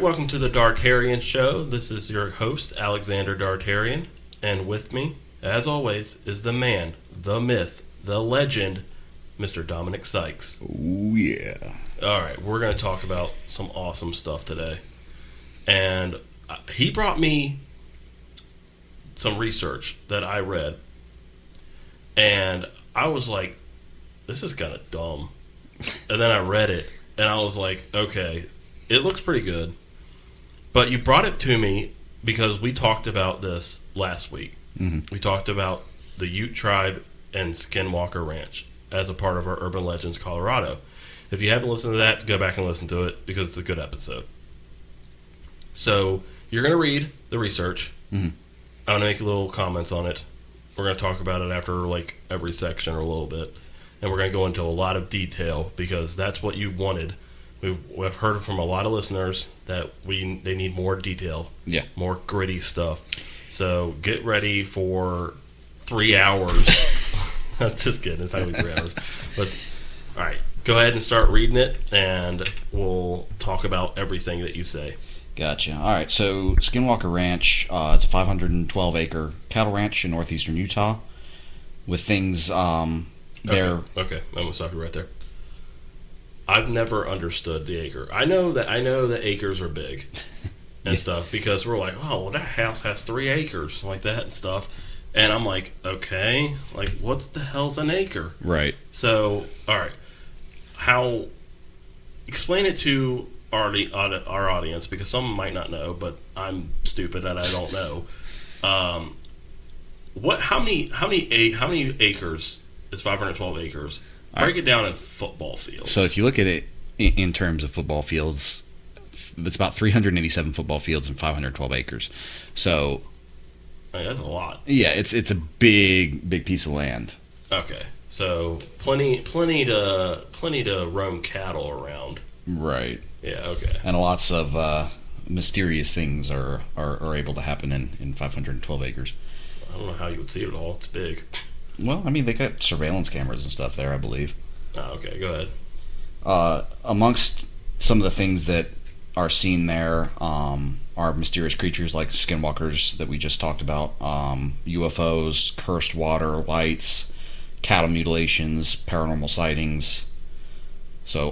welcome to the Dartarian Show. This is your host, Alexander Dartarian, and with me, as always, is the man, the myth, the legend, Mr. Dominic Sykes. Oh, yeah. Alright, we're going to talk about some awesome stuff today. And he brought me some research that I read, and I was like, this is kind of dumb. And then I read it, and I was like, okay, it looks pretty good. But you brought it to me because we talked about this last week. Mm-hmm. We talked about the Ute tribe and Skinwalker Ranch as a part of our Urban Legends Colorado. If you haven't listened to that, go back and listen to it because it's a good episode. So you're going to read the research. Mm-hmm. I'm going to make little comments on it. We're going to talk about it after like every section or a little bit. And we're going to go into a lot of detail because that's what you wanted. We've heard from a lot of listeners that they need more detail, more gritty stuff. So get ready for 3 hours. Just kidding, it's not going to be 3 hours. But all right, go ahead and start reading it, and we'll talk about everything that you say. Gotcha. All right, so Skinwalker Ranch, it's a 512-acre cattle ranch in northeastern Utah with things there. Okay, I'm going to stop you right there. I've never understood the acre. I know that acres are big and stuff because we're like, oh, well, that house has 3 acres like that and stuff. And I'm like, okay, like what's the hell's an acre? Right. So, all right, explain it to our audience because some might not know, but I'm stupid and I don't know. How many acres is 512 acres? Break it down in football fields. So if you look at it in terms of football fields, it's about 387 football fields and 512 acres. So that's a lot. Yeah, it's a big piece of land. Okay, so plenty to roam cattle around. Right. Yeah. Okay. And lots of mysterious things are able to happen in 512 acres. I don't know how you would see it all. It's big. Well, I mean, they got surveillance cameras and stuff there, I believe. Oh, okay, go ahead. Amongst some of the things that are seen there are mysterious creatures like skinwalkers that we just talked about, UFOs, cursed water, lights, cattle mutilations, paranormal sightings. So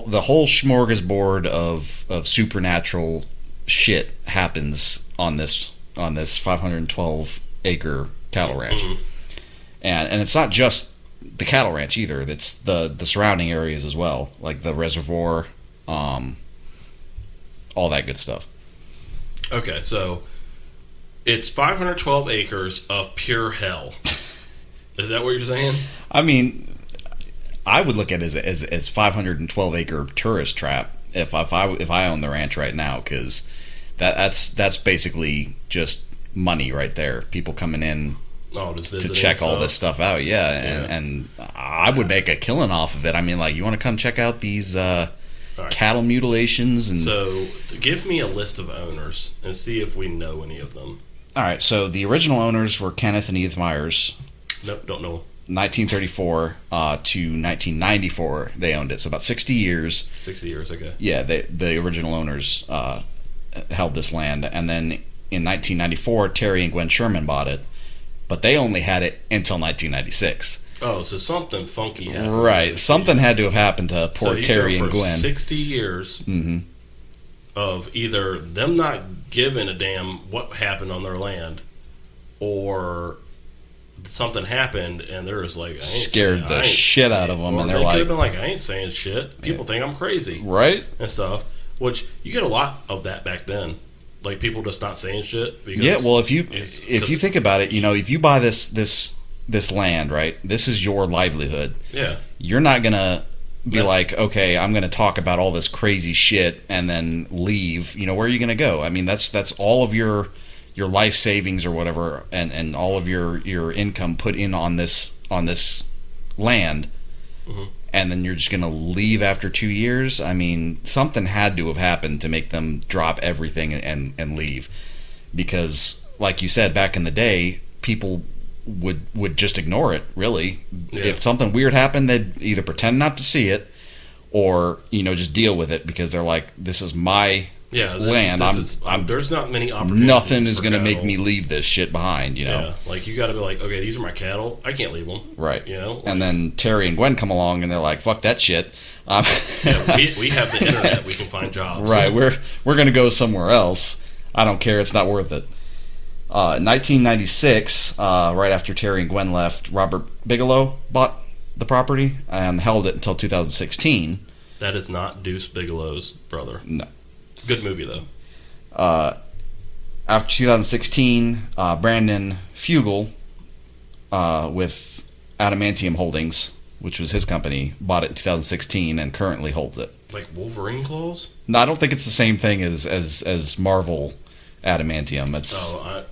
the whole smorgasbord of supernatural shit happens on this 512 acre cattle ranch. Mm-hmm. And it's not just the cattle ranch either. It's the surrounding areas as well, like the reservoir, all that good stuff. Okay, so it's 512 acres of pure hell. Is that what you're saying? I mean, I would look at it as 512 acre tourist trap if I own the ranch right now, because that's basically just money right there. People coming in. To check all this stuff out, and I would make a killing off of it. I mean, like, you want to come check out these cattle mutilations? And so, give me a list of owners and see if we know any of them. All right, so the original owners were Kenneth and Edith Myers. Nope, don't know. 1934 to 1994, they owned it, so about 60 years. 60 years, okay. Yeah, the original owners held this land, and then in 1994, Terry and Gwen Sherman bought it. But they only had it until 1996. Oh, so something funky happened. Right. Something had to have happened to poor Terry and Gwen. 60 years of either them not giving a damn what happened on their land, or something happened and they're just like, scared the shit out of them. And they're like, could have been like, I ain't saying shit. People think I'm crazy. Right. And stuff. Which, you get a lot of that back then. Like, people just not saying shit. Because well, if you think about it, if you buy this land, right, this is your livelihood. Yeah. You're not going to be like, okay, I'm going to talk about all this crazy shit and then leave. Where are you going to go? I mean, that's all of your life savings or whatever, and all of your income put in on this land. Mm-hmm. And then you're just going to leave after 2 years? I mean, something had to have happened to make them drop everything and leave. Because, like you said, back in the day, people would just ignore it, really. Yeah. If something weird happened, they'd either pretend not to see it or, just deal with it because they're like, this is my Yeah, land. There's not many opportunities. Nothing is going to make me leave this shit behind, you know? Yeah, like, you got to be like, okay, these are my cattle. I can't leave them. Right. You know? Like, and then Terry and Gwen come along, and they're like, fuck that shit. yeah, we have the internet. We can find jobs. Right. We're going to go somewhere else. I don't care. It's not worth it. 1996, right after Terry and Gwen left, Robert Bigelow bought the property and held it until 2016. That is not Deuce Bigelow's brother. No. Good movie, though. After 2016, Brandon Fugel, with Adamantium Holdings, which was his company, bought it in 2016 and currently holds it. Like Wolverine claws? No, I don't think it's the same thing as Marvel Adamantium.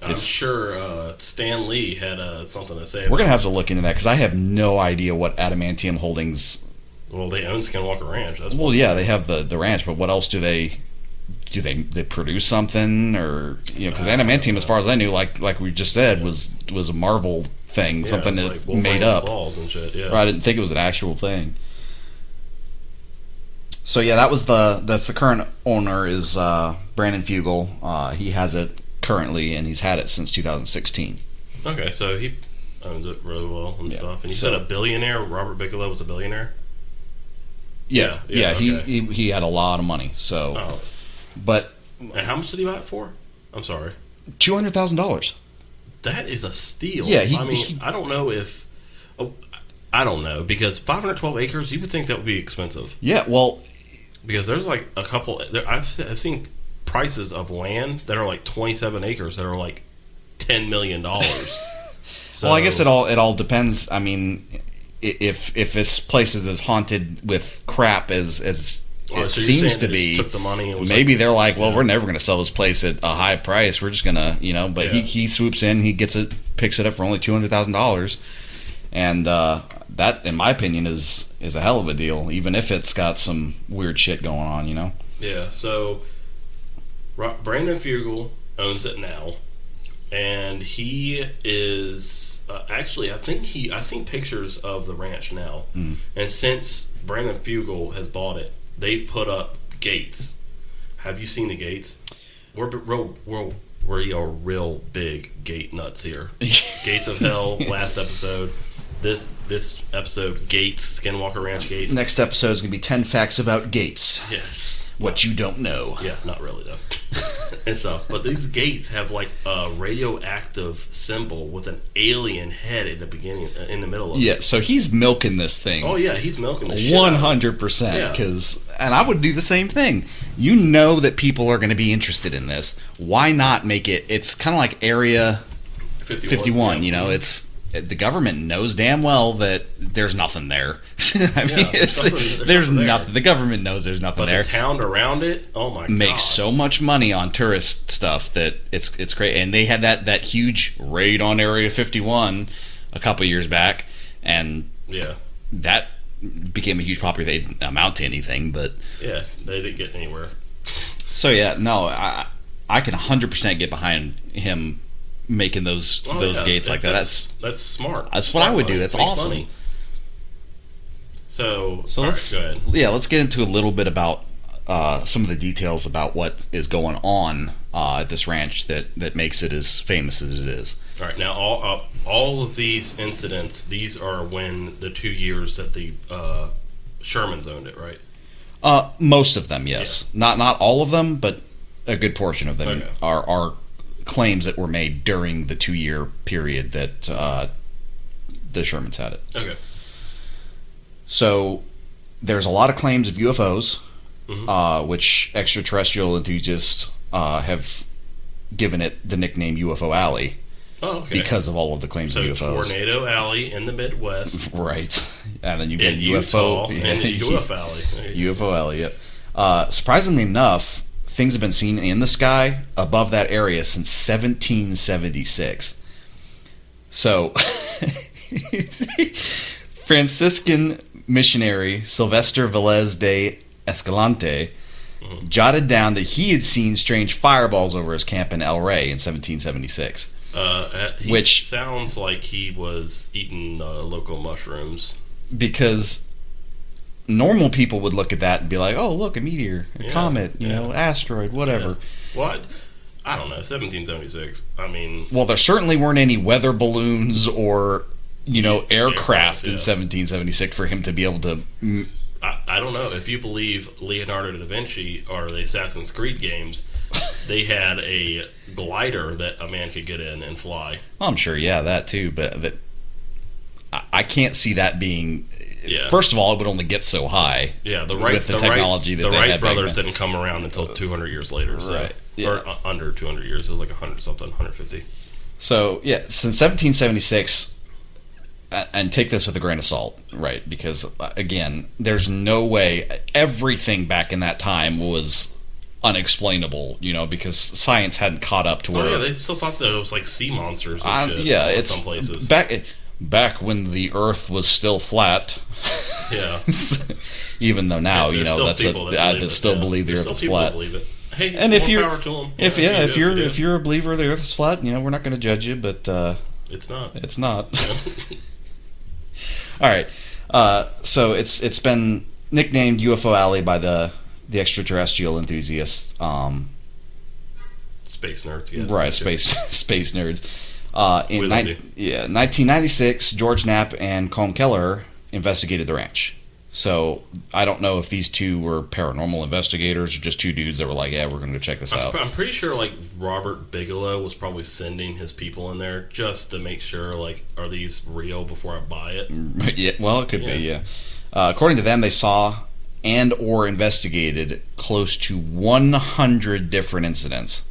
I'm sure Stan Lee had something to say about We're going to have to look into that because I have no idea what Adamantium Holdings... Well, they own Skinwalker Ranch. Well, yeah, they have the ranch, but what else do they produce something, or because Adamantium, as far as I knew, like we just said, was a Marvel thing, something that like made up. And shit, yeah. Right, I didn't think it was an actual thing. So yeah, that's the current owner is Brandon Fugel. He has it currently, and he's had it since 2016. Okay, so he owns it really well and stuff. And you said a billionaire. Robert Bigelow was a billionaire. Yeah. Okay. He had a lot of money. So, but and how much did he buy it for? I'm sorry, $200,000. That is a steal. Yeah, I don't know if. I don't know, because 512 acres. You would think that would be expensive. Yeah, well, because there's like a couple. I've seen prices of land that are like 27 acres that are like $10 million. Well, I guess it all depends. I mean, if this place is as haunted with crap as it seems to be, took the money and maybe they're like, well, we're never going to sell this place at a high price. We're just going to, but he swoops in, he gets it, picks it up for only $200,000, and that, in my opinion, is a hell of a deal, even if it's got some weird shit going on, Yeah. So Brandon Fugel owns it now, and he is. Actually, I've seen pictures of the ranch now, and since Brandon Fugel has bought it, they've put up gates. Have you seen the gates? We're real big gate nuts here. Gates of Hell, last episode. This episode, Gates, Skinwalker Ranch Gates. Next episode is going to be 10 facts about gates. Yes. What you don't know. Yeah, not really, though. And stuff. But these gates have like a radioactive symbol with an alien head in the middle of it. Yeah, so he's milking this thing. Oh, yeah, he's milking the shit 100%. And I would do the same thing. You know that people are going to be interested in this. Why not make it? It's kind of like Area 51, it's... The government knows damn well that there's nothing there. I mean, there's nothing. The government knows there's nothing there. But the town around it, oh my god, makes so much money on tourist stuff that it's great. And they had that huge raid on Area 51 a couple years back, and that became a huge property. They didn't amount to anything, but they didn't get anywhere. So I can 100% get behind him making those gates like that. That's smart. That's what I would do. That's awesome. Money. So let's go ahead. Let's get into a little bit about some of the details about what is going on at this ranch that makes it as famous as it is. All right. Now all of these incidents, these are when the 2 years that the Shermans owned it, right? Most of them, yes. Yeah. Not all of them, but a good portion of them are claims that were made during the 2-year period that the Shermans had it. Okay. So there's a lot of claims of UFOs, which extraterrestrial enthusiasts have given it the nickname UFO Alley. Oh, okay. Because of all of the claims of UFOs. Tornado Alley in the Midwest. Right. And then you get UFO and UFO Alley. UFO Alley, yep. Surprisingly enough, things have been seen in the sky above that area since 1776. So, Franciscan missionary Sylvester Velez de Escalante jotted down that he had seen strange fireballs over his camp in El Rey in 1776. Which sounds like he was eating local mushrooms. Because normal people would look at that and be like, oh, look, a meteor, a comet, you know, asteroid, whatever. Yeah. Well, I don't know, 1776. I mean... Well, there certainly weren't any weather balloons or, you know, aircraft in 1776 for him to be able to... I don't know. If you believe Leonardo da Vinci or the Assassin's Creed games, they had a glider that a man could get in and fly. Well, I'm sure, that too, but I can't see that being... Yeah. First of all, it would only get so high. Yeah, with the technology that the they Wright had brothers didn't come around until 200 years later. So, right. Yeah. Or under 200 years. It was like 100 something, 150. So, since 1776... And take this with a grain of salt, right? Because, again, there's no way... Everything back in that time was unexplainable, you know, because science hadn't caught up to where... Oh, yeah, they still thought that it was like sea monsters and shit in some places. Back when the Earth was still flat... Yeah. Even though now, you know, that believe the Earth is flat. Believe it. Hey, and if you're a believer the Earth is flat, you know, we're not going to judge you, but... It's not. It's not. All right. So it's been nicknamed Ufo Alley by the extraterrestrial enthusiasts. Space nerds, yeah. Right, space nerds. In 1996, George Knapp and Colm Keller investigated the ranch. So I don't know if these two were paranormal investigators or just two dudes that were like, yeah, we're going to go check this out. I'm pretty sure like Robert Bigelow was probably sending his people in there just to make sure, like, are these real before I buy it? Yeah, well, it could be, yeah. According to them, they saw and or investigated close to 100 different incidents.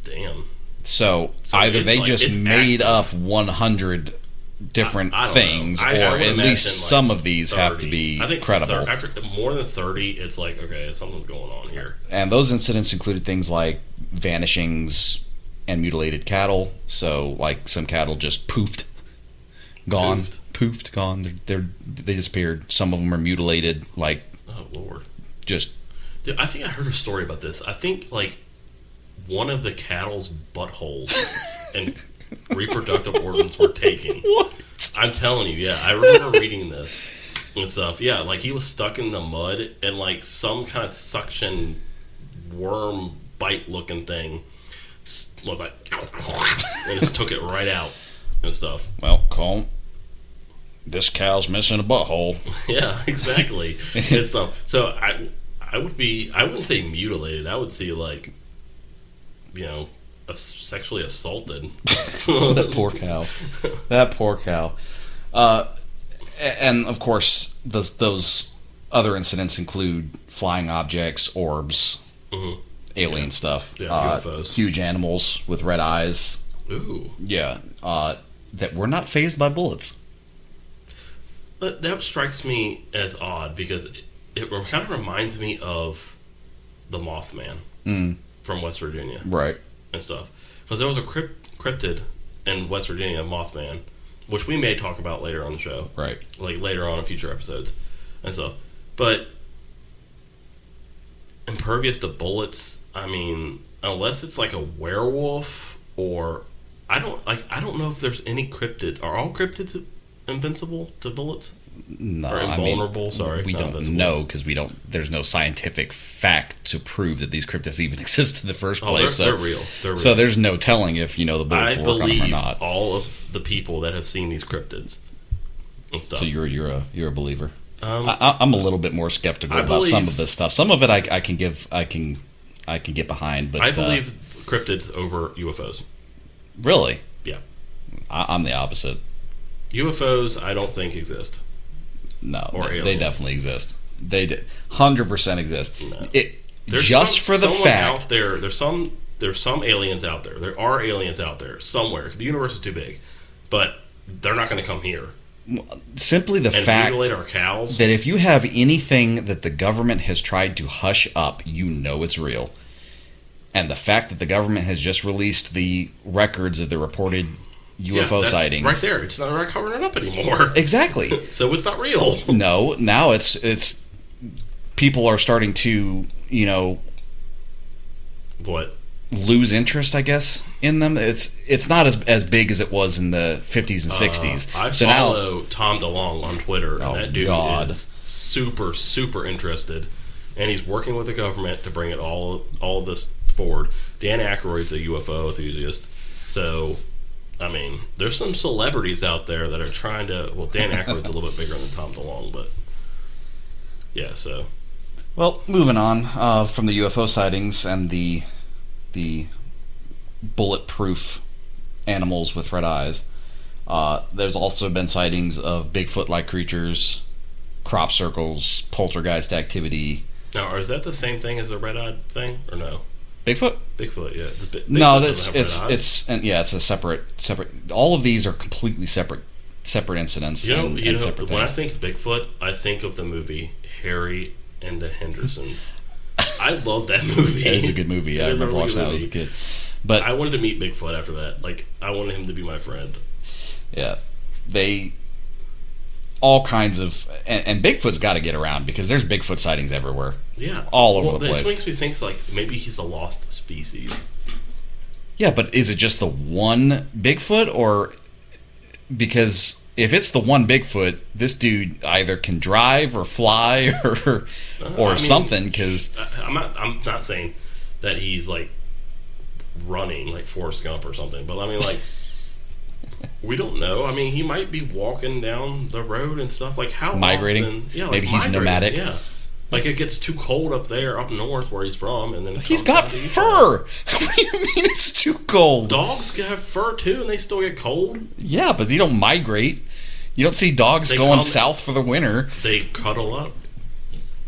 Damn. So either they just made up 100 different things, or at least some of these 30. Have to be credible. After more than 30, it's like, okay, something's going on here. And those incidents included things like vanishings and mutilated cattle. So, like, some cattle just poofed, gone. They disappeared. Some of them are mutilated. Like, oh Lord, just. Dude, I think I heard a story about this. I think like one of the cattle's buttholes and reproductive organs were taken. What? I'm telling you, yeah. I remember reading this and stuff. Yeah, like he was stuck in the mud and like some kind of suction worm bite looking thing was like and just took it right out and stuff. Well, Colm, this cow's missing a butthole. Yeah, exactly. It's so I wouldn't say mutilated. I would say like, you know, sexually assaulted. That poor cow. And of course, those other incidents include flying objects, orbs, alien stuff, UFOs, huge animals with red eyes. Ooh, yeah, that were not fazed by bullets. But that strikes me as odd because it kind of reminds me of the Mothman from West Virginia, right? And stuff, because there was a cryptid in West Virginia, Mothman, which we may talk about later on the show, right? Like later on in future episodes and stuff. But impervious to bullets. I mean, unless it's like a werewolf or I don't know if there's any cryptids. Are all cryptids invincible to bullets? No, or invulnerable. Sorry, we don't know because we don't. There's no scientific fact to prove that these cryptids even exist in the first place. They're real. They're real. So there's no telling if the bullets will work on them or not. I believe all of the people that have seen these cryptids and stuff. So you're a believer. I'm a little bit more skeptical about some of this stuff. Some of it I can get behind, but I believe cryptids over UFOs. Really? Yeah. I'm the opposite. UFOs, I don't think exist. No, they definitely exist. They 100% exist. No. There's some aliens out there. There are aliens out there somewhere. The universe is too big, but they're not going to come here. Simply the fact mutilate our cows. That if you have anything that the government has tried to hush up, you know it's real. And the fact that the government has just released the records of the reported UFO sightings. Right there. It's not covering it up anymore. Exactly. So it's not real. No, now it's people are starting to, What? lose interest, I guess, in them. It's not as big as it was in the 50s and 60s. I follow Tom DeLonge on Twitter, and that dude is super, super interested, and he's working with the government to bring it all of this forward. Dan Aykroyd's a UFO enthusiast, so I mean, there's some celebrities out there that are trying to. Well, Dan Aykroyd's a little bit bigger than Tom DeLonge, but yeah. So, well, moving on from the UFO sightings and the bulletproof animals with red eyes, there's also been sightings of Bigfoot-like creatures, crop circles, poltergeist activity. Now, is that the same thing as the red-eyed thing, or no? Bigfoot, yeah. No, it's a separate. All of these are completely separate incidents. When I think Bigfoot, I think of the movie Harry and the Hendersons. I love that movie. That is a good movie. I remember watching that as a kid. But I wanted to meet Bigfoot after that. Like, I wanted him to be my friend. Yeah, all kinds of, and Bigfoot's got to get around because there's Bigfoot sightings everywhere. Yeah, all over the place. That makes me think like maybe he's a lost species. Yeah, but is it just the one Bigfoot, or because if it's the one Bigfoot, this dude either can drive or fly or something? Because I'm not saying that he's like running like Forrest Gump or something, but I mean like. We don't know. I mean, he might be walking down the road and stuff. Like, how migrating? Often? Yeah, like maybe he's nomadic. Yeah. Like, it gets too cold up there, up north where he's from, and then he's got fur. What do you mean it's too cold? Dogs can have fur, too, and they still get cold. Yeah, but you don't migrate. You don't see dogs going south for the winter. They cuddle up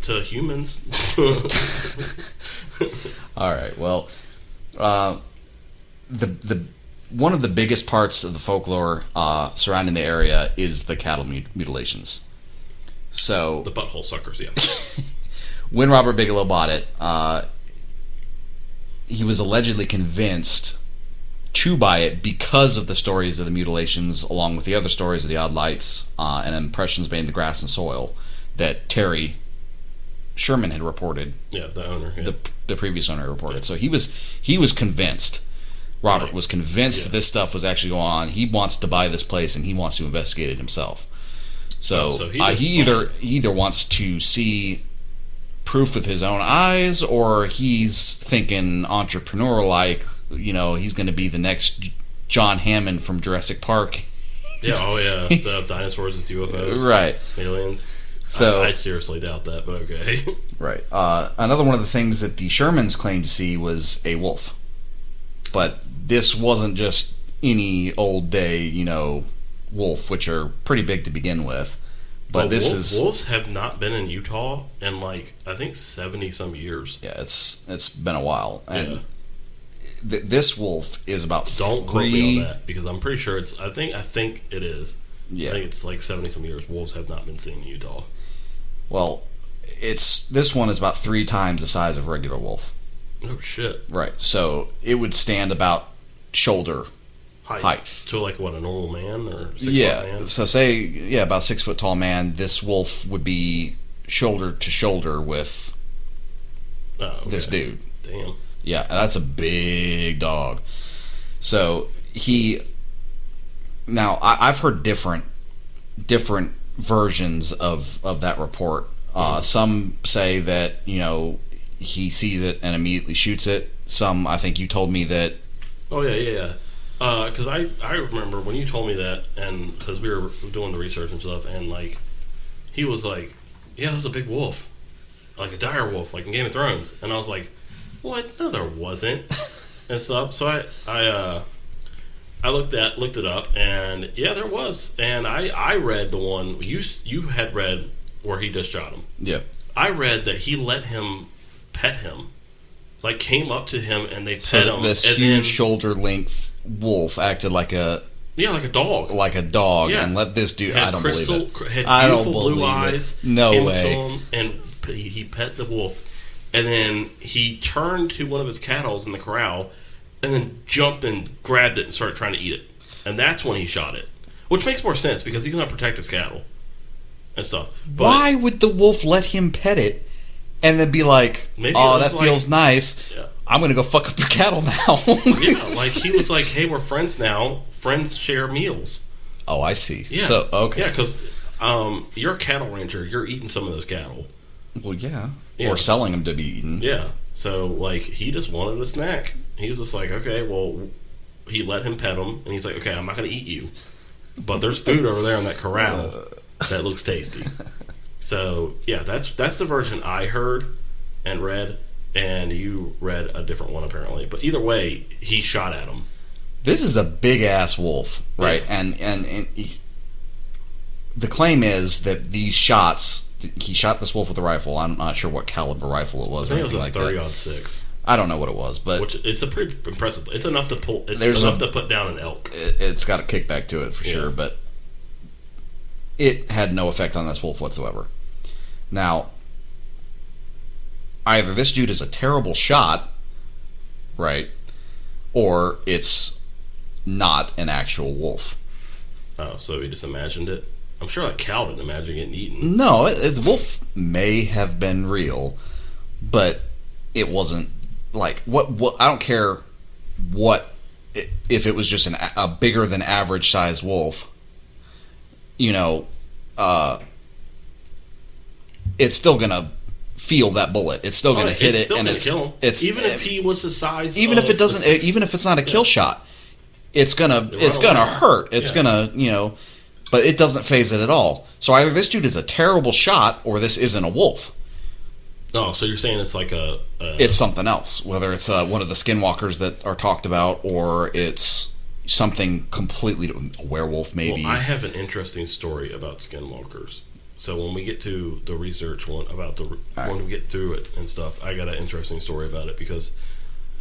to humans. All right, well, the one of the biggest parts of the folklore surrounding the area is the cattle mutilations. So the butthole suckers, yeah. When Robert Bigelow bought it, he was allegedly convinced to buy it because of the stories of the mutilations, along with the other stories of the odd lights and impressions made in the grass and soil that Terry Sherman had reported. Yeah, the owner. Yeah. The previous owner reported. So he was convinced. Robert was convinced that this stuff was actually going on. He wants to buy this place and he wants to investigate it himself. So he either wants to see proof with his own eyes, or he's thinking entrepreneur-like. You know, he's going to be the next John Hammond from Jurassic Park. Yeah, instead of dinosaurs, it's UFOs, right? Aliens. So I seriously doubt that, but okay. Right. Another one of the things that the Shermans claimed to see was a wolf. But this wasn't just any old day, wolf, which are pretty big to begin with. But wolves have not been in Utah in I think 70-some years. Yeah, it's been a while, and this wolf is about. Don't quote me on that because I'm pretty sure it's. I think it is. Yeah, I think it's 70-some years. Wolves have not been seen in Utah. Well, this one is about 3 times the size of a regular wolf. Oh shit! Right, so it would stand about shoulder height. So a normal man or 6 foot man? So say about 6 foot tall man. This wolf would be shoulder to shoulder with this dude. Damn. Yeah, that's a big dog. So I've heard different versions of that report. Some say that he sees it and immediately shoots it. Some, I think you told me that. Oh yeah. Because I remember when you told me that, and because we were doing the research and stuff, and he was like, "Yeah, that's a big wolf, like a dire wolf, like in Game of Thrones," and I was like, "What? No, there wasn't," and stuff. So I looked it up, and yeah, there was, and I read the one you had read where he just shot him. Yeah, I read that he let him pet him, came up to him and they pet him. This huge shoulder length wolf acted like a dog, and let this dude. I don't believe it. Had beautiful blue eyes. No came way. To him and he pet the wolf, and then he turned to one of his cattle in the corral, and then jumped and grabbed it and started trying to eat it, and that's when he shot it, which makes more sense because he's going to protect his cattle and stuff. But why would the wolf let him pet it? And then be like, "Oh, that feels nice." Yeah. I'm going to go fuck up your cattle now. Yeah, like he was like, hey, we're friends now. Friends share meals. Oh, I see. Yeah. So, okay. Yeah, because you're a cattle rancher. You're eating some of those cattle. Well, yeah. Or selling them to be eaten. Yeah. So, like, he just wanted a snack. He was just like, okay, well, he let him pet him, and he's like, okay, I'm not going to eat you. But there's food over there in that corral that looks tasty. So, yeah, that's the version I heard and read, and you read a different one, apparently. But either way, he shot at him. This is a big-ass wolf, right? Yeah. And the claim is that these shots, he shot this wolf with a rifle. I'm not sure what caliber rifle it was. I think it was a 30-06. I don't know what it was, but which it's a pretty impressive. It's enough to pull. It's enough to put down an elk. It's got a kickback to it for sure, but it had no effect on this wolf whatsoever. Now, either this dude is a terrible shot, right, or it's not an actual wolf. Oh, so he just imagined it? I'm sure that cow didn't imagine getting eaten. No, the wolf may have been real, but it wasn't like what I don't care what if it was just a bigger than average sized wolf. You know, it's still gonna feel that bullet. It's still gonna hit it, and it's kill him. Even if he was the size. Even if it doesn't. Even if it's not a kill shot, it's gonna hurt. It's gonna but it doesn't phase it at all. So either this dude is a terrible shot, or this isn't a wolf. Oh, so you're saying it's like it's something else. Whether it's one of the skinwalkers that are talked about, or it's something completely a werewolf, maybe. Well, I have an interesting story about skinwalkers. So when we get to the research one about when we get through it and stuff, I got an interesting story about it because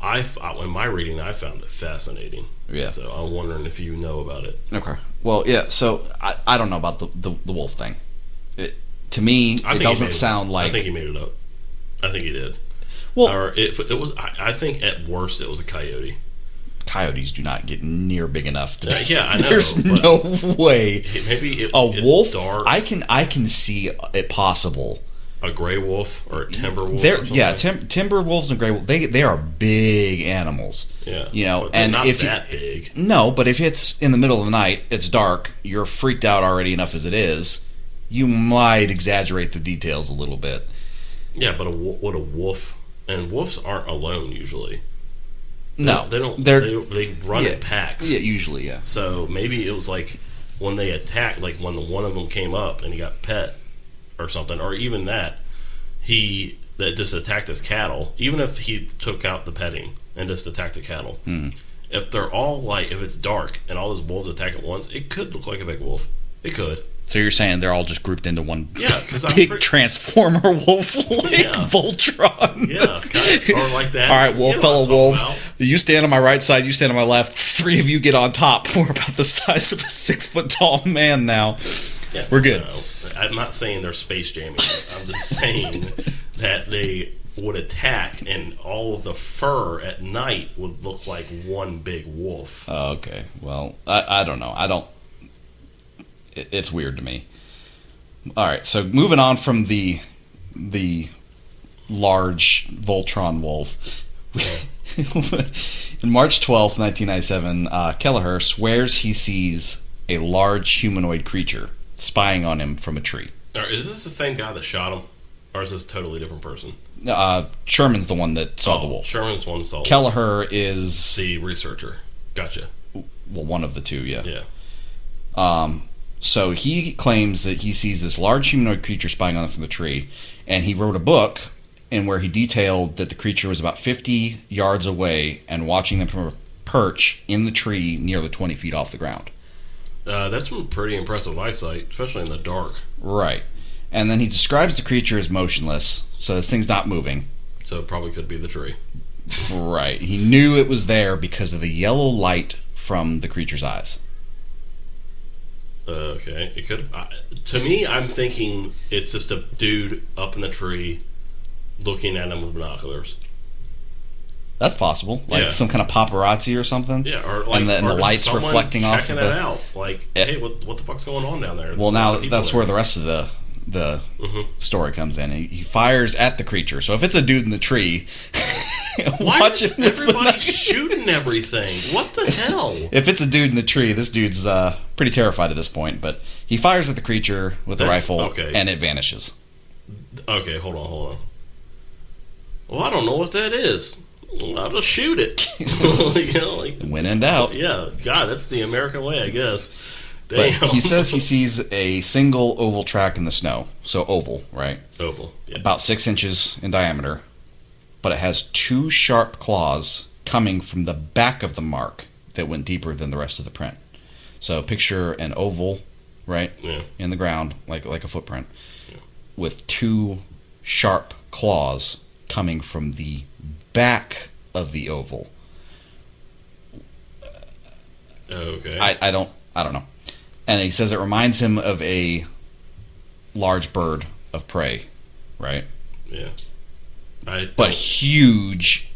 in my reading I found it fascinating. Yeah. So I'm wondering if you know about it. Okay. Well, yeah. So I don't know about the wolf thing. To me, it doesn't sound like. I think he made it up. I think he did. Well, or it was. I think at worst it was a coyote. Coyotes do not get near big enough to. Yeah, I know. There's no way. Maybe a wolf. Dark. I can see it possible. A gray wolf or a timber wolf. Yeah, timber wolves and gray wolves. They are big animals. Yeah, but they're not that big. No, but if it's in the middle of the night, it's dark. You're freaked out already enough as it is. You might exaggerate the details a little bit. Yeah, but what a wolf, and wolves aren't alone usually. No, they don't. They run in packs. Yeah, usually, yeah. So maybe it was like when they attacked, like when one of them came up and he got pet or something, or even that just attacked his cattle. Even if he took out the petting and just attacked the cattle, if they're all if it's dark and all those wolves attack at once, it could look like a big wolf. It could. So you're saying they're all just grouped into one big transformer wolf Voltron? Yeah, kind of, or like that. All right, fellow wolves. You stand on my right side, you stand on my left. 3 of you get on top. We're about the size of a 6-foot tall man now. Yeah, we're good. I'm not saying they're space jamming. I'm just saying that they would attack, and all of the fur at night would look like one big wolf. Oh, okay. Well, I don't know. It's weird to me. All right, so moving on from the large Voltron wolf. In March 12th, 1997, Kelleher swears he sees a large humanoid creature spying on him from a tree. Is this the same guy that shot him? Or is this a totally different person? Sherman's the one that saw the wolf. Sherman's the one that saw the wolf. Kelleher is... the researcher. Gotcha. Well, one of the two, yeah. Yeah. So he claims that he sees this large humanoid creature spying on him from the tree, and he wrote a book in where he detailed that the creature was about 50 yards away and watching them from a perch in the tree nearly 20 feet off the ground. That's some pretty impressive eyesight, especially in the dark. Right. And then he describes the creature as motionless, so this thing's not moving. So it probably could be the tree. Right. He knew it was there because of the yellow light from the creature's eyes. Okay, it could. To me, I'm thinking it's just a dude up in the tree looking at him with binoculars. That's possible. Like some kind of paparazzi or something. Yeah, or like and the lights reflecting off of checking it out. Like, hey, what the fuck's going on down there? Well, now that's where the rest of the story comes in. He fires at the creature. So if it's a dude in the tree, Why is everybody shooting everything? What the hell? If it's a dude in the tree, this dude's pretty terrified at this point. But he fires at the creature with the rifle, and it vanishes. Okay, hold on. Well, I don't know what that is. I'll just shoot it. When in doubt. Yeah, God, that's the American way, I guess. Damn. But he says he sees a single oval track in the snow. So oval, right? Oval, yeah. About 6 inches in diameter. But it has 2 sharp claws coming from the back of the mark that went deeper than the rest of the print. So picture an oval, right? Yeah. In the ground, like a footprint, with 2 sharp claws coming from the back of the oval. Okay. I don't know. And he says it reminds him of a large bird of prey, right? Yeah. But huge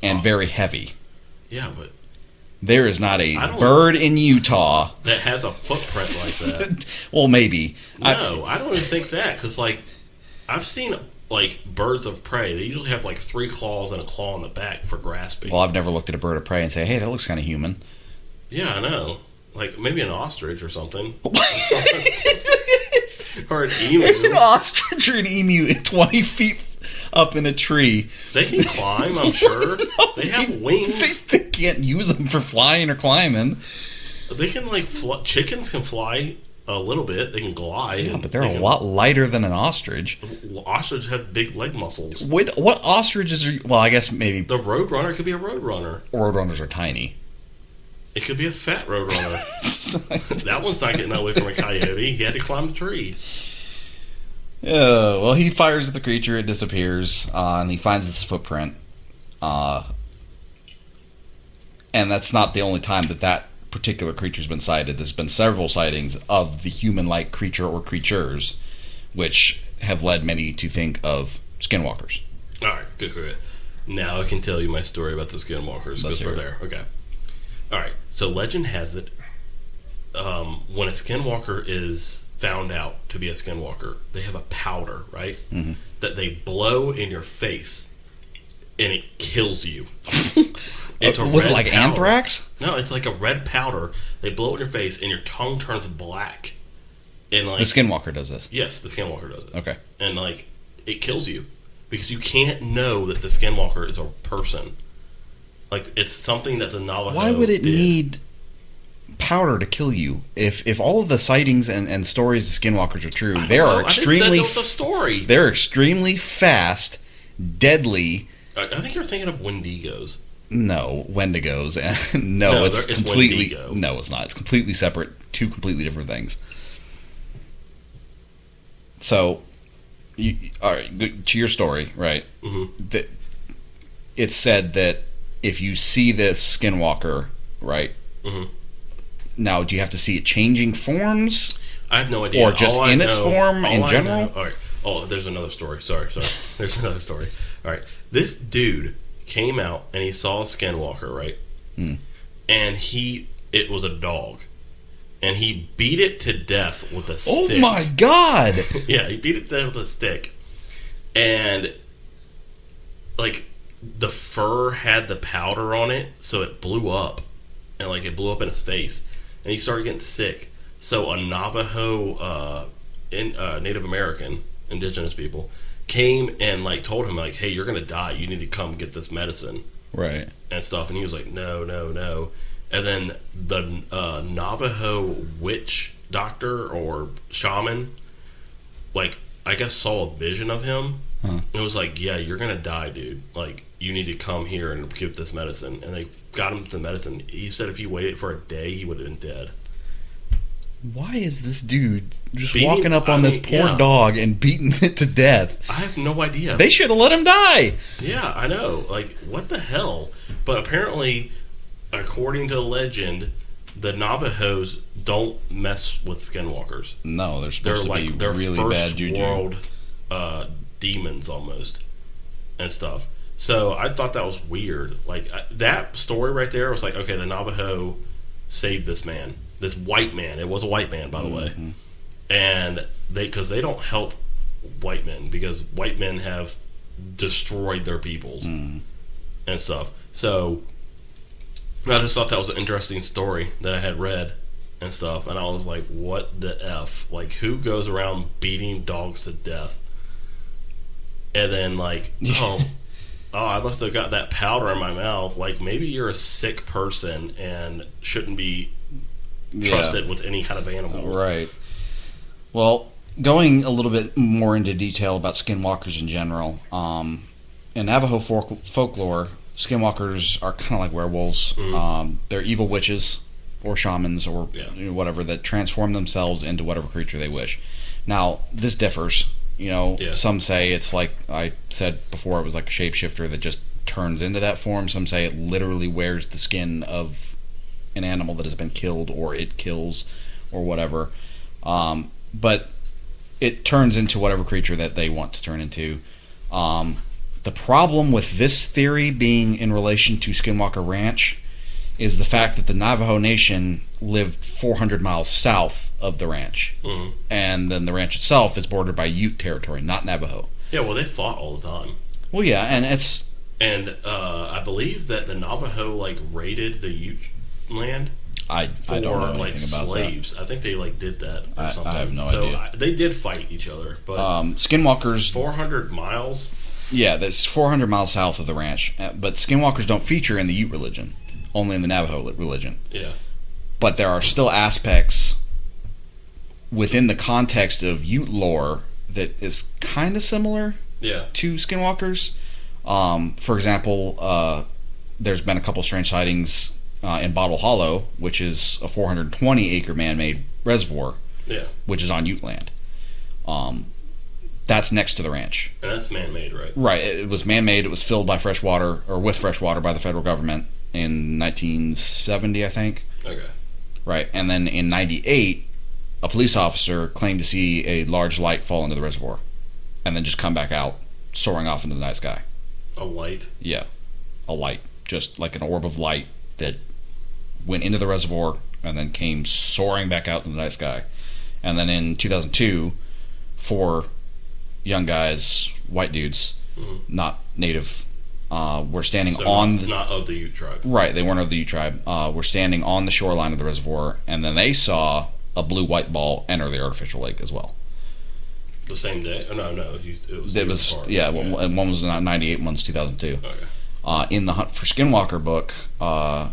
and very heavy. Yeah, but there is not a bird in Utah that has a footprint like that. Well, maybe. No, I don't even think that, because I've seen birds of prey. They usually have 3 claws and a claw on the back for grasping. Well, I've never looked at a bird of prey and say, hey, that looks kind of human. Yeah, I know. Maybe an ostrich or something. Or an emu. An ostrich or an emu 20 feet up in a tree. They can climb, I'm sure. No, they have wings. They can't use them for flying or climbing. They can chickens can fly a little bit. They can glide. Yeah, but they're a lot lighter than an ostrich. Ostriches have big leg muscles. What ostriches are? Well, I guess maybe the roadrunner could be a roadrunner. Roadrunners are tiny. It could be a fat roadrunner. That one's not getting away from a coyote. He had to climb the tree. Well, he fires at the creature. It disappears, and he finds this footprint. And that's not the only time that particular creature's been sighted. There's been several sightings of the human-like creature or creatures, which have led many to think of skinwalkers. All right, good. Now I can tell you my story about the skinwalkers, because we're there. Okay. All right, so legend has it, when a skinwalker is found out to be a skinwalker, they have a powder, right? Mm-hmm. That they blow in your face, and it kills you. Was it like powder. anthrax? No, it's like a red powder. They blow it in your face, and your tongue turns black. And the skinwalker does this? Yes, the skinwalker does it. Okay. And it kills you, because you can't know that the skinwalker is a person. It's something that the Navajo Why would it did. need powder to kill you? If all of the sightings and stories of skinwalkers are true, they are extremely. I just said there was a story. They're extremely fast, deadly. I think you're thinking of Wendigos. No, Wendigos. No, it's completely. Wendigo. No, it's not. It's completely separate. 2 completely different things. So, all right. To your story, right? Mm-hmm. It's said that if you see this skinwalker, right? Mm-hmm. Now, do you have to see it changing forms? I have no idea. Or just in its form in general? All right. Oh, there's another story. Sorry. There's another story. All right. This dude came out and he saw a skinwalker, right? Mm. And it was a dog. And he beat it to death with a stick. Oh my God! Yeah, he beat it to death with a stick. And, the fur had the powder on it, so it blew up. And, it blew up in his face. And he started getting sick. So a Navajo, Native American, indigenous people, came and, told him, hey, you're going to die. You need to come get this medicine. Right. And stuff. And he was like, no. And then the Navajo witch doctor or shaman, I guess saw a vision of him. Huh. And it was yeah, you're going to die, dude. You need to come here and get this medicine. And they got him the medicine. He said if he waited for a day, he would have been dead. Why is this dude just walking up on this poor dog and beating it to death? I have no idea. They should have let him die. Yeah, I know. What the hell? But apparently, according to legend, the Navajos don't mess with skinwalkers. No, they're supposed to be really bad juju. They're first world demons almost and stuff. So I thought that was weird. That story right there was okay, the Navajo saved this man. This white man. It was a white man, by the way. And because they don't help white men, because white men have destroyed their peoples and and stuff. So I just thought that was an interesting story that I had read and stuff, and I was like, what the F? Like, who goes around beating dogs to death? And then, like, I must have got that powder in my mouth. Like, maybe you're a sick person and shouldn't be trusted with any kind of animal. Right. Well, going a little bit more into detail about skinwalkers in general, in Navajo folklore, skinwalkers are kind of like werewolves. Mm-hmm. They're evil witches or shamans or whatever that transform themselves into whatever creature they wish. Now, this differs. Some say it's like I said before, it was like a shapeshifter that just turns into that form. Some say it literally wears the skin of an animal that has been killed, or it kills, or whatever. But it turns into whatever creature that they want to turn into. The problem with this theory being in relation to Skinwalker Ranch is the fact that the Navajo Nation lived 400 miles south of the ranch. Mm-hmm. And then the ranch itself is bordered by Ute territory, not Navajo. Yeah, well, they fought all the time. Well, yeah, and it's... And I believe that the Navajo, raided the Ute land I don't know anything about slaves. I think they, did that or something. I have no idea. So they did fight each other, but... Skinwalkers... 400 miles? Yeah, that's 400 miles south of the ranch. But Skinwalkers don't feature in the Ute religion. Only in the Navajo religion. Yeah. But there are still aspects within the context of Ute lore that is kind of similar to Skinwalkers. For example, there's been a couple strange sightings in Bottle Hollow, which is a 420-acre man-made reservoir, which is on Ute land. That's next to the ranch. And that's man-made, right? Right. It was man-made. It was filled by fresh water, or with fresh water by the federal government in 1970, I think. Okay. Right. And then in 98, a police officer claimed to see a large light fall into the reservoir and then just come back out, soaring off into the night sky. A light? Yeah. A light. Just like an orb of light that went into the reservoir and then came soaring back out into the night sky. And then in 2002, 4 young guys, white dudes, not native, were standing not of the Ute tribe. Right, they weren't of the Ute tribe. Were standing on the shoreline of the reservoir, and then they saw a blue-white ball enter the artificial lake as well. The same day? Oh, no. It was yeah. One was 98, one was 2002. Okay. In the Hunt for Skinwalker book,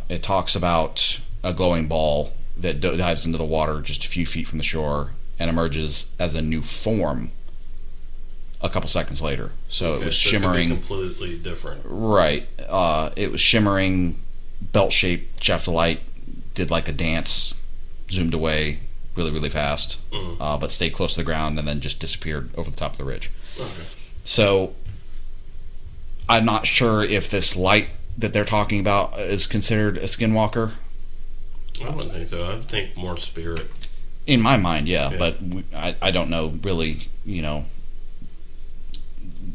it talks about a glowing ball that dives into the water just a few feet from the shore and emerges as a new form a couple seconds later. So it was shimmering. It could be completely different. Right. It was shimmering, belt-shaped shaft of light, did like a dance, zoomed away really, really fast, but stayed close to the ground and then just disappeared over the top of the ridge. Okay. So I'm not sure if this light that they're talking about is considered a skinwalker. I wouldn't think so. I'd think more spirit. In my mind, yeah. But I don't know really,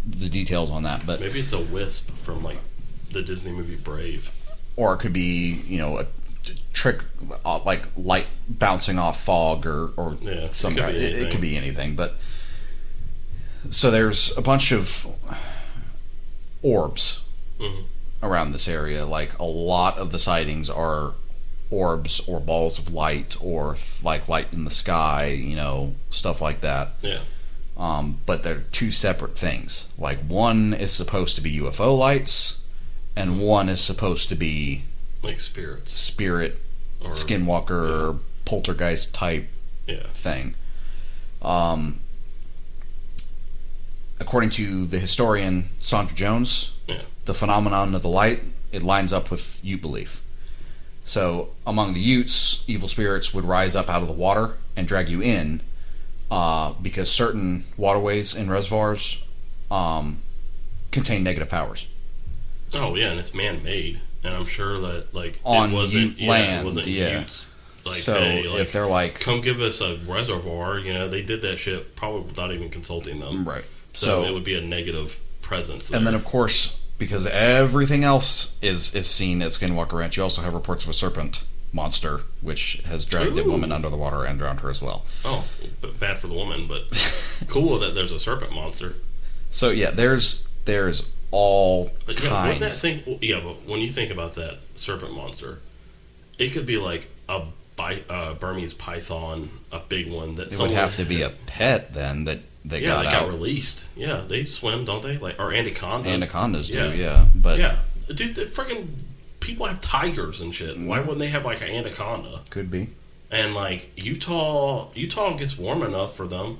the details on that. But maybe it's a wisp from the Disney movie Brave. Or it could be, a trick, like light bouncing off fog or some kind. It could be anything. But so there's a bunch of orbs around this area. Like a lot of the sightings are orbs or balls of light or like light in the sky, stuff like that. Yeah. But they're two separate things. Like one is supposed to be UFO lights, and one is supposed to be like spirit or skinwalker poltergeist type thing. According to the historian Sandra Jones, the phenomenon of the light, it lines up with Ute belief. So among the Utes, evil spirits would rise up out of the water and drag you in, because certain waterways in reservoirs contain negative powers. Oh yeah, and it's man-made, and I'm sure that on it wasn't Ute land, it wasn't Utes. So if they're come give us a reservoir, they did that shit probably without even consulting them. Right. So it would be a negative presence there. And then of course, because everything else is seen at Skinwalker Ranch, you also have reports of a serpent monster, which has dragged a woman under the water and drowned her as well. Oh, but bad for the woman, but cool that there's a serpent monster. So yeah, there's all But kinds. but when you think about that Serpent Monster, it could be like a Burmese python, a big one that It would have to be a pet then that they got out. released. Yeah, they swim, don't they? Like, or anacondas. Anacondas do, yeah. But yeah, dude, freaking people have tigers and shit. Why wouldn't they have like an anaconda? Could be. And like Utah gets warm enough for them.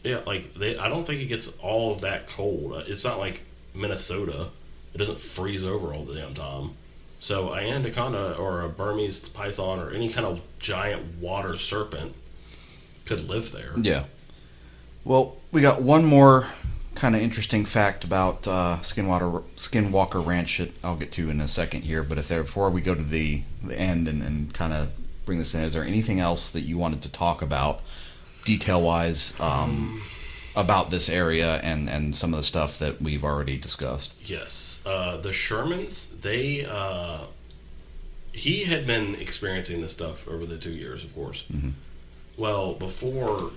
Yeah, like I don't think it gets all of that cold. It's not like Minnesota. It doesn't freeze over all the damn time. So an anaconda or a Burmese python or any kind of giant water serpent could live there. Yeah. Well, we got one more kind of interesting fact about Skinwalker Ranch that I'll get to in a second here. But before we go to the end and kind of bring this in, is there anything else that you wanted to talk about detail-wise about this area and some of the stuff that we've already discussed? Yes. The Shermans, he had been experiencing this stuff over the 2 years, of course. Mm-hmm. Well, before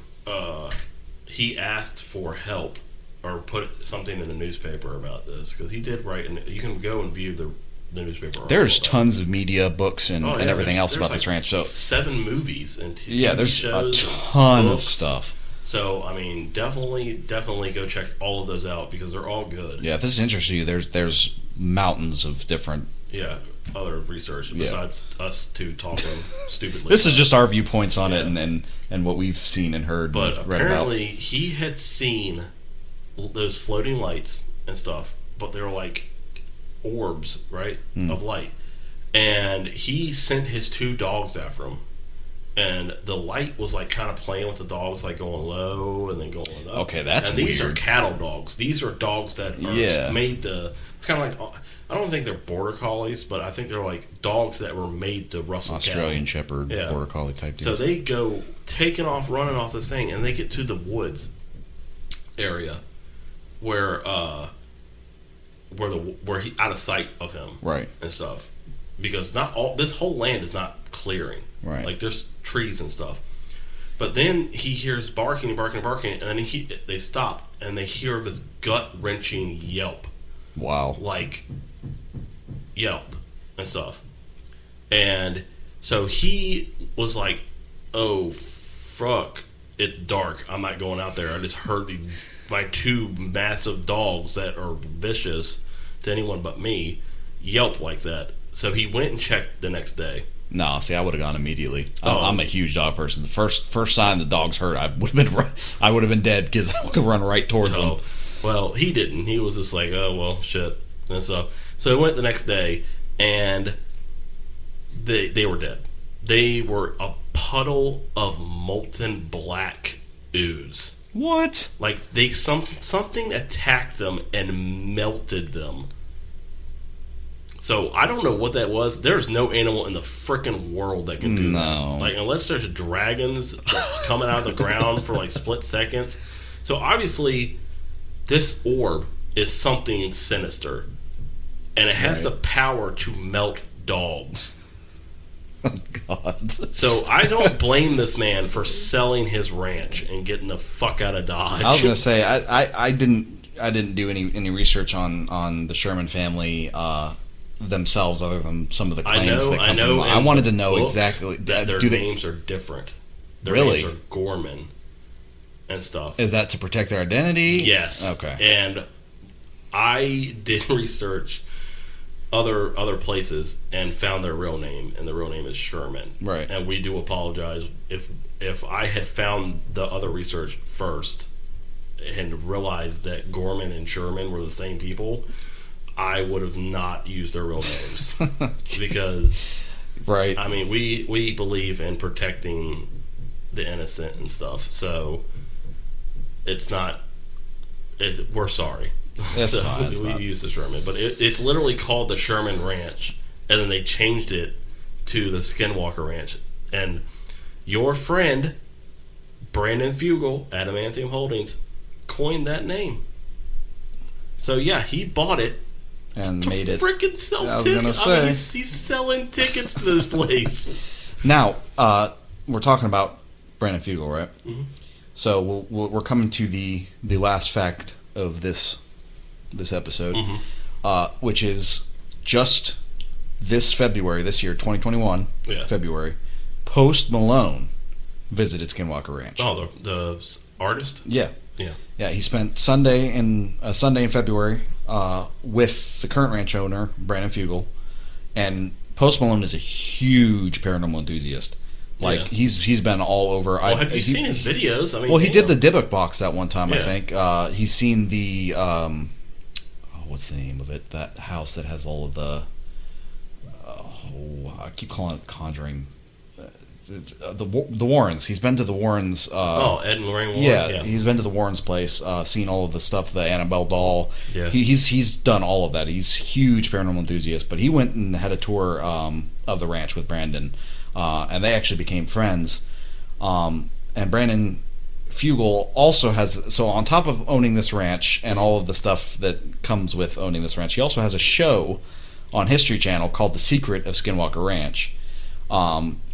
he asked for help or put something in the newspaper about this, because he did write, and you can go and view the newspaper. There's tons of media, books, and everything else about this ranch. So 7 movies and there's shows, a ton of books. stuff. So I mean, definitely go check all of those out because they're all good. Yeah, if this interests you, there's mountains of different other research besides us two talking stupidly. This is just our viewpoints on it and what we've seen and heard. But and read apparently, about. he had seen those floating lights and stuff, but they were like orbs, right, of light. And he sent his 2 dogs after him. And the light was like kind of playing with the dogs, like going low and then going up. Okay, that's and these weird. are cattle dogs. These are dogs that are made to kind of like. I don't think they're border collies, but I think they're like dogs that were made to rustle Australian cattle. Shepherd, border collie type deals. So they go taking off, running off this thing, and they get to the woods area where he out of sight of him, right, and stuff, because not all this whole land is not clearing, right. Like there's trees and stuff. But then he hears barking, and then they stop and they hear this gut wrenching yelp. Wow, like yelp and stuff. And so he was like, "Oh fuck, it's dark. I'm not going out there. I just heard my 2 massive dogs that are vicious to anyone but me yelp like that." So he went and checked the next day. No, see, I would have gone immediately. I'm a huge dog person. The first sign the dogs heard, I would have been dead because I would have run right towards them. Well, he didn't. He was just like, "Oh well, shit," and so he went the next day, and they were dead. They were a puddle of molten black ooze. What? Like something attacked them and melted them. So I don't know what that was. There's no animal in the frickin' world that can do that. Like unless there's dragons coming out of the ground for like split seconds. So obviously this orb is something sinister, and it has the power to melt dogs. Oh God! So I don't blame this man for selling his ranch and getting the fuck out of Dodge. I was gonna say I didn't do any research on the Sherman family themselves, other than some of the claims that come from. I wanted to know exactly that their names are different. Their names are Gorman and stuff. Is that to protect their identity? Yes. Okay. And I did research other places and found their real name, and the real name is Sherman. Right. And we do apologize if I had found the other research first and realized that Gorman and Sherman were the same people, I would have not used their real names. Because right. I mean, we believe in protecting the innocent and stuff. So we're sorry. That's fine. We use the Sherman, but it's literally called the Sherman Ranch, and then they changed it to the Skinwalker Ranch. And your friend Brandon Fugel, Adamantium Holdings, coined that name. So yeah, he bought it and to made it freaking sell I was tickets. gonna say. I mean, he's selling tickets to this place. Now we're talking about Brandon Fugel, right? Mm-hmm. So we're coming to the last fact of this this episode, Mm-hmm. Which is just this February, this year, 2021, February. Post Malone visited Skinwalker Ranch. Oh, the artist? Yeah. Yeah. Yeah, he spent Sunday in February with the current ranch owner, Brandon Fugel, and Post Malone is a huge paranormal enthusiast. Like he's been all over. Well, have you seen his videos? I mean, he did the Dybbuk box that one time. Yeah. I think he's seen the what's the name of it? That house that has all of the I keep calling it Conjuring. The Warrens. He's been to the Warrens. Ed and Lorraine Warren. Yeah, he's been to the Warrens' place, seen all of the stuff, the Annabelle doll. Yeah. He's done all of that. He's a huge paranormal enthusiast. But he went and had a tour of the ranch with Brandon, and they actually became friends. And Brandon Fugel also has, so on top of owning this ranch and all of the stuff that comes with owning this ranch, he also has a show on History Channel called The Secret of Skinwalker Ranch.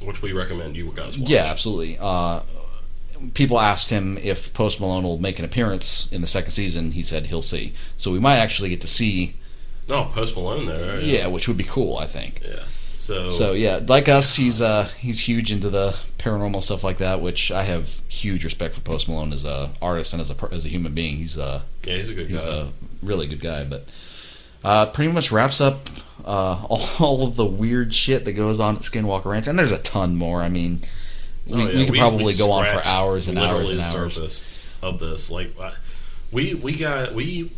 Which we recommend you guys watch. Yeah, absolutely. People asked him if Post Malone will make an appearance in the second season. He said he'll see. So we might actually get to see... No, Post Malone there. Right? Yeah, which would be cool, I think. Yeah. So yeah, like us, he's huge into the paranormal stuff like that, which I have huge respect for Post Malone as a artist and as a human being. He's a good guy. He's a really good guy, but pretty much wraps up all of the weird shit that goes on at Skinwalker Ranch, and there's a ton more. I mean, we could probably go on for hours and hours and hours. Surface of this, like we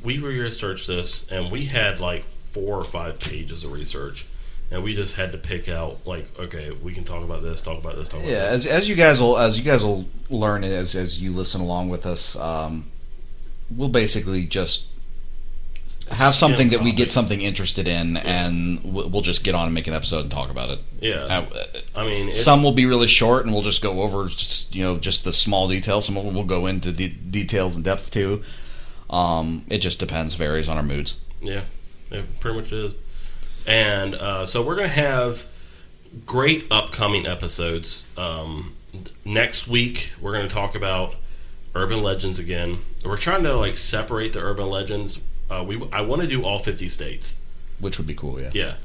researched this, and we had like 4 or 5 pages of research, and we just had to pick out like, okay, we can talk about this, talk about this. Yeah, as you guys will learn as you listen along with us, we'll basically just have something that we get something interested in, and we'll just get on and make an episode and talk about it. Yeah, I mean, some will be really short, and we'll just go over just the small details. Some we'll go into details in depth too. It just depends, varies on our moods. Yeah, it pretty much is. And so we're going to have great upcoming episodes. Next week, we're going to talk about urban legends again. We're trying to like separate the urban legends. I want to do all 50 states. Which would be cool, yeah. Yeah.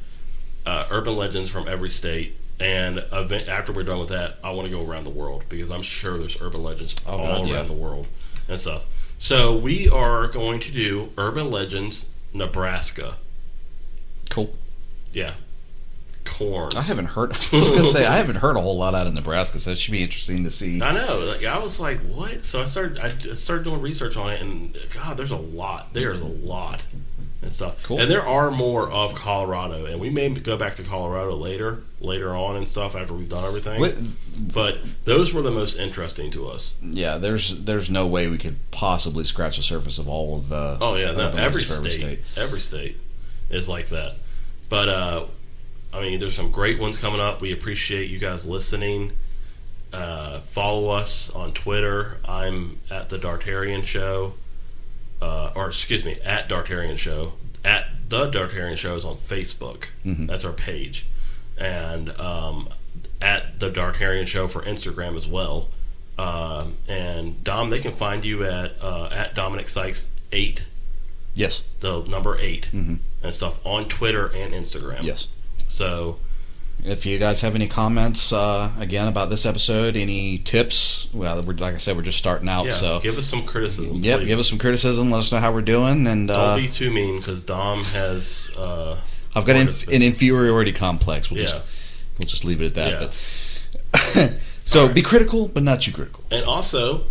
Urban legends from every state. And after we're done with that, I want to go around the world, because I'm sure there's urban legends all around the world and stuff. So we are going to do urban legends, Nebraska. Cool. Yeah. Corn. I haven't heard a whole lot out of Nebraska, so it should be interesting to see. I know. Like, I was like, what? So I started doing research on it, and God, there's a lot. There's a lot and stuff. Cool. And there are more of Colorado, and we may go back to Colorado later on and stuff after we've done everything. But those were the most interesting to us. Yeah, there's no way we could possibly scratch the surface of all of the. Oh yeah, no, every state is like that. But I mean, there's some great ones coming up. We appreciate you guys listening. Follow us on Twitter. I'm at the Dartarian Show. At Dartarian Show. At the Dartarian Show is on Facebook. Mm-hmm. That's our page. And at the Dartarian Show for Instagram as well. And Dom, they can find you at Dominic Sykes 8. Yes. The number 8 and stuff on Twitter and Instagram. Yes. So, if you guys have any comments, again, about this episode, any tips, well, like I said, we're just starting out, so... give us some criticism, Yep, please. Give us some criticism, let us know how we're doing, and... Don't be too mean, because Dom has... I've got an inferiority complex. We'll just leave it at that. Yeah. But so, be critical, but not too critical. And also,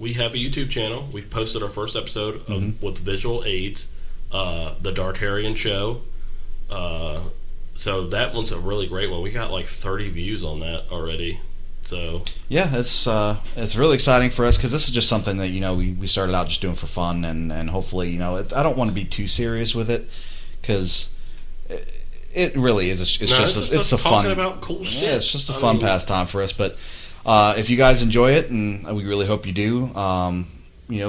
we have a YouTube channel. We posted our first episode with visual aids, The Dartarian Show. So that one's a really great one. We got like 30 views on that already. So yeah, it's really exciting for us, because this is just something that we started out just doing for fun, and hopefully I don't want to be too serious with it, because it really is. It's a fun talking about cool shit. Yeah, it's just a fun pastime for us. But if you guys enjoy it, and we really hope you do,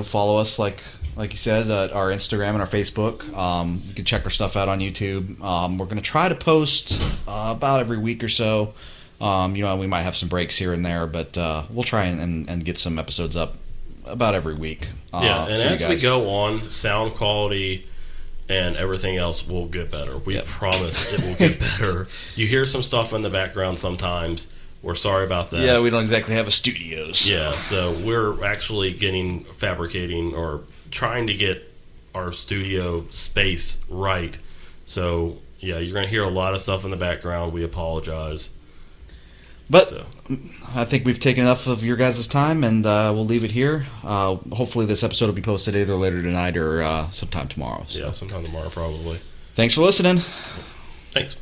follow us like you said, our Instagram and our Facebook. You can check our stuff out on YouTube. We're going to try to post about every week or so. We might have some breaks here and there, but we'll try and get some episodes up about every week. And as we go on, sound quality and everything else will get better. We Yep. promise it will get better. You hear some stuff in the background sometimes. We're sorry about that. Yeah, we don't exactly have a studio. So. Yeah, so we're actually fabricating or trying to get our studio space right. So, yeah, you're going to hear a lot of stuff in the background. We apologize. But So. I think we've taken enough of your guys' time, and we'll leave it here. Hopefully this episode will be posted either later tonight or sometime tomorrow. So. Yeah, sometime tomorrow probably. Thanks for listening. Thanks.